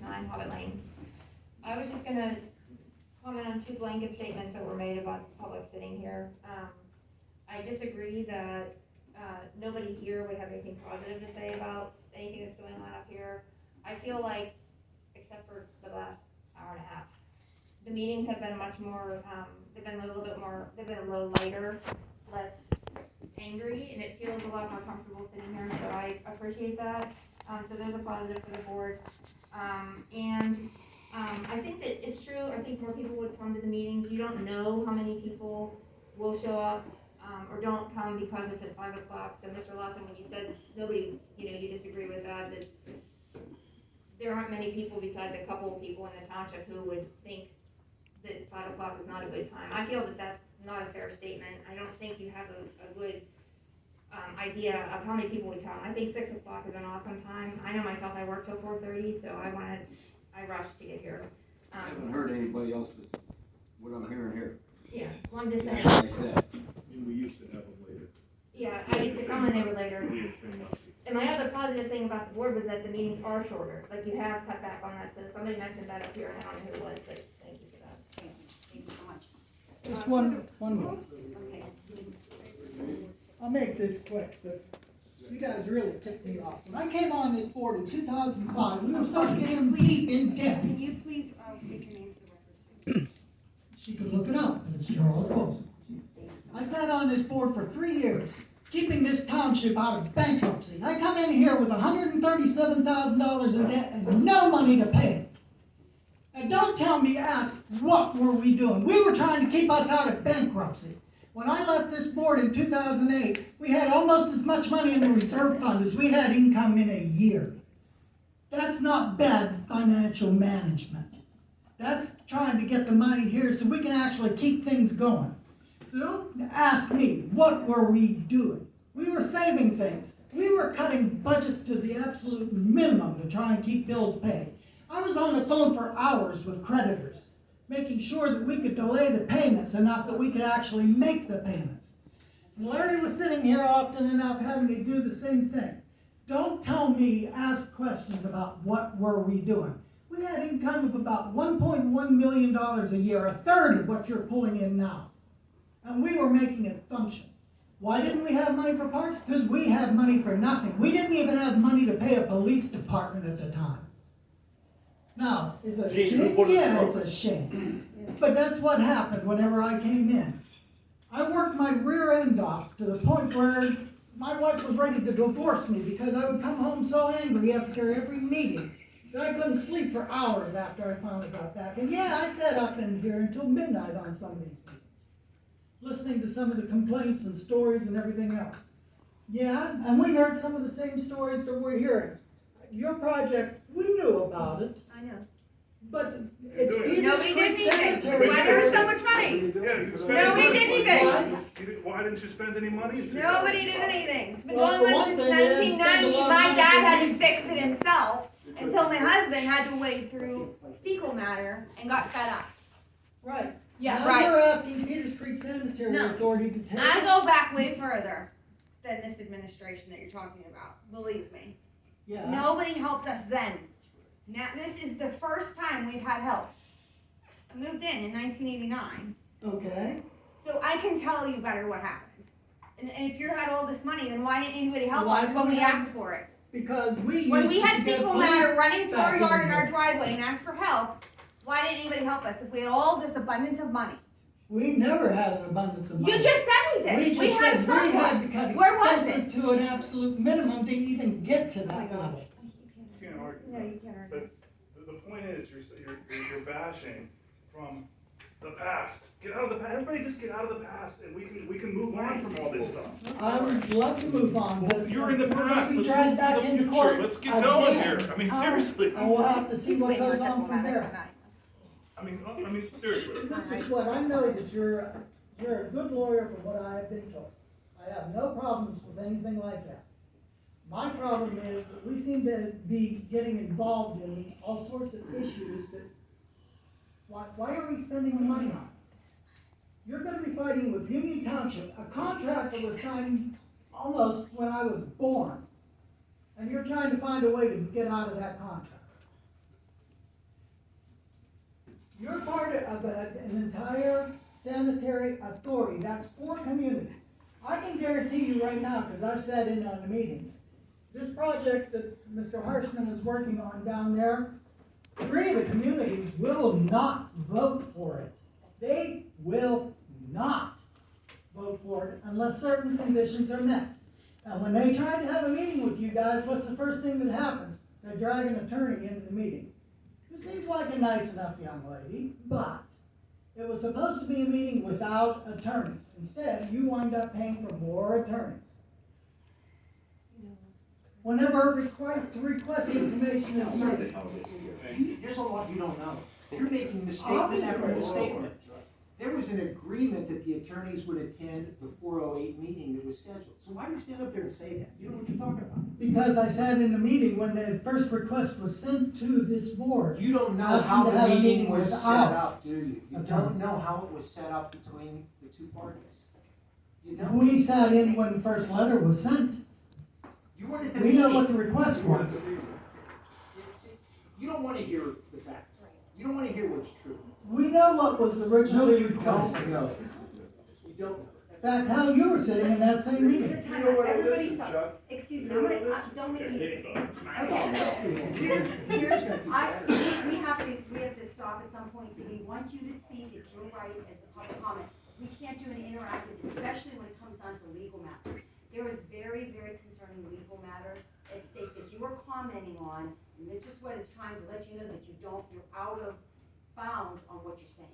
9 Hobbit Lane. I was just gonna comment on 2 blanket statements that were made about the public sitting here. I disagree that, nobody here would have anything positive to say about anything that's going on up here. I feel like, except for the last hour and a half, the meetings have been much more, they've been a little lighter, less angry, and it feels a lot more comfortable sitting here, so I appreciate that. So there's a positive for the board. I think that it's true, I think more people would come to the meetings. You don't know how many people will show up, or don't come because it's at 5 o'clock. So Mr. Lawson, when you said nobody, you disagree with that there aren't many people besides a couple of people in the township who would think that 5 o'clock is not a good time. I feel that that's not a fair statement. I don't think you have a good idea of how many people would come. I think 6 o'clock is an awesome time. I know myself, I work till 4:30, so I rushed to get here. I haven't heard anybody else but what I'm hearing here. Yeah, well, I'm just saying. Like I said. And we used to have them later. Yeah, I used to come when they were later. And my other positive thing about the board was that the meetings are shorter. Like, you have cut back on that, so somebody mentioned that up here, and I don't know who it was, but thank you for that. Thank you so much. Just one more. Okay. I'll make this quick, but you guys really ticked me off. When I came on this board in 2005, we were so damn deep in debt. Can you please state your name for the record? She could look it up, and it's Charles Rose. I sat on this board for 3 years, keeping this township out of bankruptcy. I come in here with $137,000 in debt and no money to pay. And don't tell me, ask, what were we doing? We were trying to keep us out of bankruptcy. When I left this board in 2008, we had almost as much money in the reserve fund as we had income in a year. That's not bad financial management. That's trying to get the money here so we can actually keep things going. So don't ask me, what were we doing? We were saving things. We were cutting budgets to the absolute minimum to try and keep bills paid. I was on the phone for hours with creditors, making sure that we could delay the payments enough that we could actually make the payments. And Larry was sitting here often enough having to do the same thing. Don't tell me, ask questions about what were we doing. We had income of about $1.1 million a year, a third of what you're pulling in now. And we were making it function. Why didn't we have money for parks? Because we had money for nothing. We didn't even have money to pay a police department at the time. Now, is it a shame? Yeah, it's a shame. But that's what happened whenever I came in. I worked my rear end off to the point where my wife was ready to divorce me because I would come home so angry after every meeting that I couldn't sleep for hours after I finally got back. And yeah, I sat up in here until midnight on some of these meetings, listening to some of the complaints and stories and everything else. Yeah, and we heard some of the same stories that we're hearing. Your project, we knew about it, I know. but it's Nobody Peters did Creek anything. Cemetery. Why there's so much money? Yeah, you spent Nobody money. did anything. Why didn't you spend any money? Nobody did anything. It's been Well, going for on one since thing, they didn't spend a 1990. lot of My money dad for had to these. fix it himself until my husband had to wade through fecal matter and got fed up. Right. Yeah, Now right. you're asking Peters Creek Cemetery No. Authority to take I it. go back way further than this administration that you're talking about. Believe me. Yeah. Nobody helped us then. Now, this is the first time we've had help. I moved in 1989, Okay. so I can tell you better what happened. And if you had all this money, then why didn't anybody help Why us when didn't we we have- asked for it? Because we When used we to had get fecal police matter running through our back yard in and our here. driveway and asked for help, why didn't anybody help us if we had all this abundance of money? We never had an abundance of money. You just said we did. We just had said we had to surplus. cut Where was expenses it? to an absolute minimum to even get to Oh my that gosh. level. You can't argue. No, you can't argue. But the point is, you're bashing from the past. Get out of the past. Everybody just get out of the past, and we can move on from all this stuff. I would love to move on, but. You're in the we're gonna past. be Let's dragged move back to the into future. court Let's get going again. here. I mean, seriously. And we'll have to see He's what way more goes on from diplomatic than there. I am. I mean, seriously. Mr. Sweat, I know that you're a good lawyer from what I have been told. I have no problems with anything like that. My problem is that we seem to be getting involved in all sorts of issues that, why are we spending the money on? You're gonna be fighting with Union Township, a contract that was signed almost when I was born. And you're trying to find a way to get out of that contract. have an entire sanitary authority, that's 4 communities. I can guarantee you right now, because I've sat in on the meetings, this project that Mr. Harshman is working on down there, 3 of the communities will not vote for it. They will not vote for it unless certain conditions are met. And when they try to have a meeting with you guys, what's the first thing that happens? They drag an attorney into the meeting. Who seems like a nice enough young lady, but it was supposed to be a meeting without attorneys. Instead, you wind up paying for more attorneys. Whenever request information is made. There's a lot you don't know. You're making misstatement after misstatement. There was an agreement that the attorneys would attend the 408 meeting that was scheduled. So why do you stand up there and say that? You know what you're talking about. Because I sat in the meeting when the first request was sent to this board. You don't know Asking how to have the a meeting meeting was set without up, do you? You attorneys. don't know how it was set up between the 2 parties. You don't. We sat in when the first letter was sent. You weren't at the We meeting. know what the request was. You don't want to hear the facts. You don't want to hear what's true. We know what was No, originally you requested. don't know. You don't know. In fact, how you were sitting in that same This meeting. is You time know out. what it Everybody is, stop. Chuck? Excuse me, You know I'm gonna, what it is? don't make Okay, me. hit it, bud. Here's, we have to stop at some point. We want you to speak, it's your right as a public comment. We can't do an interactive, especially when it comes down to legal matters. There is very, very concerning legal matters at stake that you are commenting on, and Mr. Sweat is trying to let you know that you're out of bounds on what you're saying.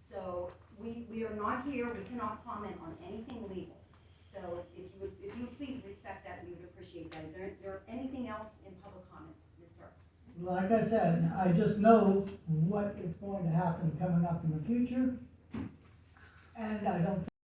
So, we are not here, we cannot comment on anything legal. So, if you would please respect that, we would appreciate that. Is there anything else in public comment, Ms. Sir? Like I said, I just know what is going to happen coming up in the future. And I don't